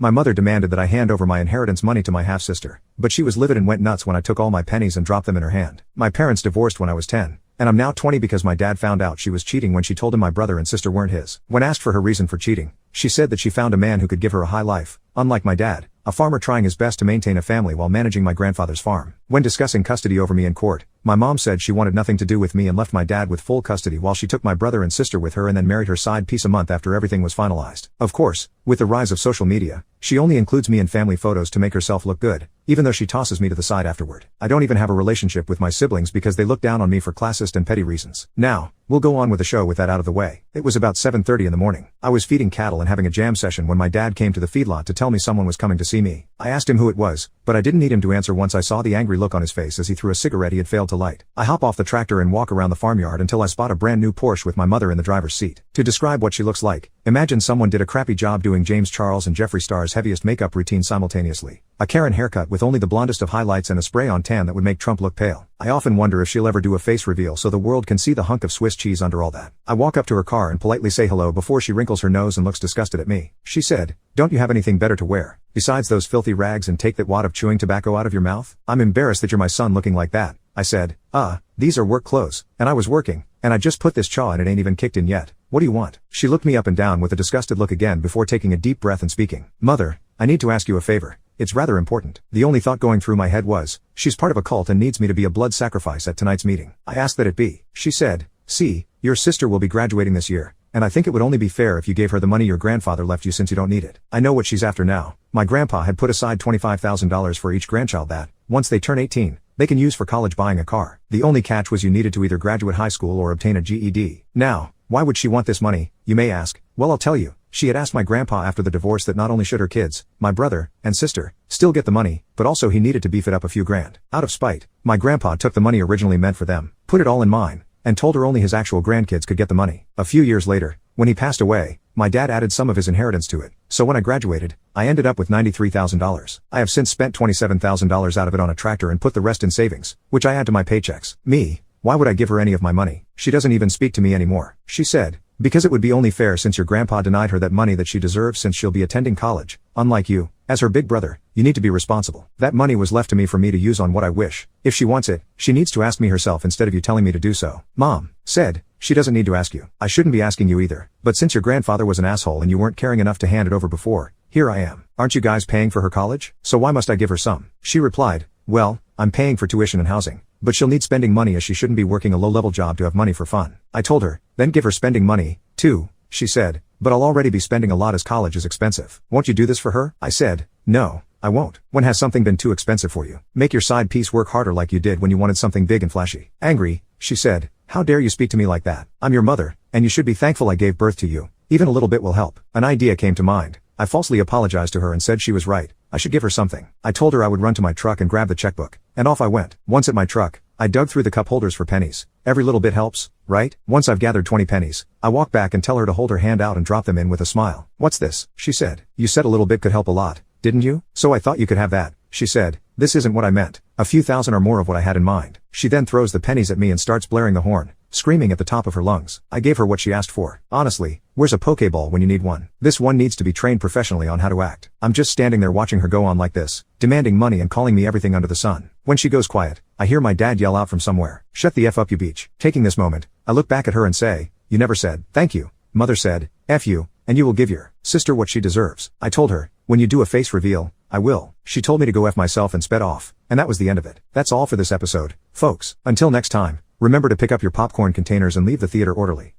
My mother demanded that I hand over my inheritance money to my half-sister, but she was livid and went nuts when I took all my pennies and dropped them in her hand. My parents divorced when I was 10. And I'm now 20 because my dad found out she was cheating when she told him my brother and sister weren't his. When asked for her reason for cheating, she said that she found a man who could give her a high life, unlike my dad, a farmer trying his best to maintain a family while managing my grandfather's farm. When discussing custody over me in court, my mom said she wanted nothing to do with me and left my dad with full custody while she took my brother and sister with her and then married her side piece a month after everything was finalized. Of course, with the rise of social media, she only includes me in family photos to make herself look good, even though she tosses me to the side afterward. I don't even have a relationship with my siblings because they look down on me for classist and petty reasons. Now, we'll go on with the show with that out of the way. It was about 7:30 in the morning. I was feeding cattle and having a jam session when my dad came to the feedlot to tell me someone was coming to see me. I asked him who it was, but I didn't need him to answer once I saw the angry look on his face as he threw a cigarette he had failed to light. I hop off the tractor and walk around the farmyard until I spot a brand new Porsche with my mother in the driver's seat. To describe what she looks like, imagine someone did a crappy job doing James Charles and Jeffree Star's heaviest makeup routine simultaneously. A Karen haircut with only the blondest of highlights and a spray-on tan that would make Trump look pale. I often wonder if she'll ever do a face reveal so the world can see the hunk of Swiss cheese under all that. I walk up to her car and politely say hello before she wrinkles her nose and looks disgusted at me. She said, "Don't you have anything better to wear, besides those filthy rags, and take that wad of chewing tobacco out of your mouth? I'm embarrassed that you're my son looking like that." I said, these are work clothes, and I was working, and I just put this chaw and it ain't even kicked in yet. What do you want? She looked me up and down with a disgusted look again before taking a deep breath and speaking. "Mother, I need to ask you a favor. It's rather important." The only thought going through my head was, she's part of a cult and needs me to be a blood sacrifice at tonight's meeting. I asked that it be. She said, "See, your sister will be graduating this year, and I think it would only be fair if you gave her the money your grandfather left you since you don't need it." I know what she's after now. My grandpa had put aside $25,000 for each grandchild that, once they turn 18, they can use for college buying a car. The only catch was you needed to either graduate high school or obtain a GED. Now, why would she want this money, you may ask? Well, I'll tell you. She had asked my grandpa after the divorce that not only should her kids, my brother, and sister, still get the money, but also he needed to beef it up a few grand. Out of spite, my grandpa took the money originally meant for them, put it all in mine, and told her only his actual grandkids could get the money. A few years later, when he passed away, my dad added some of his inheritance to it, so when I graduated, I ended up with $93,000. I have since spent $27,000 out of it on a tractor and put the rest in savings, which I add to my paychecks. Me, why would I give her any of my money? She doesn't even speak to me anymore. She said, "Because it would be only fair since your grandpa denied her that money that she deserves since she'll be attending college. Unlike you, as her big brother, you need to be responsible. That money was left to me for me to use on what I wish. If she wants it, she needs to ask me herself instead of you telling me to do so." Mom said, "She doesn't need to ask you. I shouldn't be asking you either. But since your grandfather was an asshole and you weren't caring enough to hand it over before, here I am. Aren't you guys paying for her college? So why must I give her some?" She replied, "Well, I'm paying for tuition and housing, but she'll need spending money as she shouldn't be working a low-level job to have money for fun." I told her, "Then give her spending money, too." She said, "But I'll already be spending a lot as college is expensive. Won't you do this for her?" I said, "No, I won't. When has something been too expensive for you? Make your side piece work harder like you did when you wanted something big and flashy." Angry, she said, "How dare you speak to me like that? I'm your mother, and you should be thankful I gave birth to you. Even a little bit will help." An idea came to mind. I falsely apologized to her and said she was right. I should give her something. I told her I would run to my truck and grab the checkbook, and off I went. Once at my truck, I dug through the cup holders for pennies. Every little bit helps, right? Once I've gathered 20 pennies, I walk back and tell her to hold her hand out and drop them in with a smile. "What's this?" she said. "You said a little bit could help a lot, didn't you? So I thought you could have that." She said, "This isn't what I meant. A few thousand or more of what I had in mind." She then throws the pennies at me and starts blaring the horn, screaming at the top of her lungs. I gave her what she asked for. Honestly, where's a pokeball when you need one? This one needs to be trained professionally on how to act. I'm just standing there watching her go on like this, demanding money and calling me everything under the sun. When she goes quiet, I hear my dad yell out from somewhere, "Shut the F up, you beach." Taking this moment, I look back at her and say, "You never said, thank you." Mother said, "F you, and you will give your sister what she deserves." I told her, "When you do a face reveal, I will." She told me to go F myself and sped off, and that was the end of it. That's all for this episode, folks. Until next time, remember to pick up your popcorn containers and leave the theater orderly.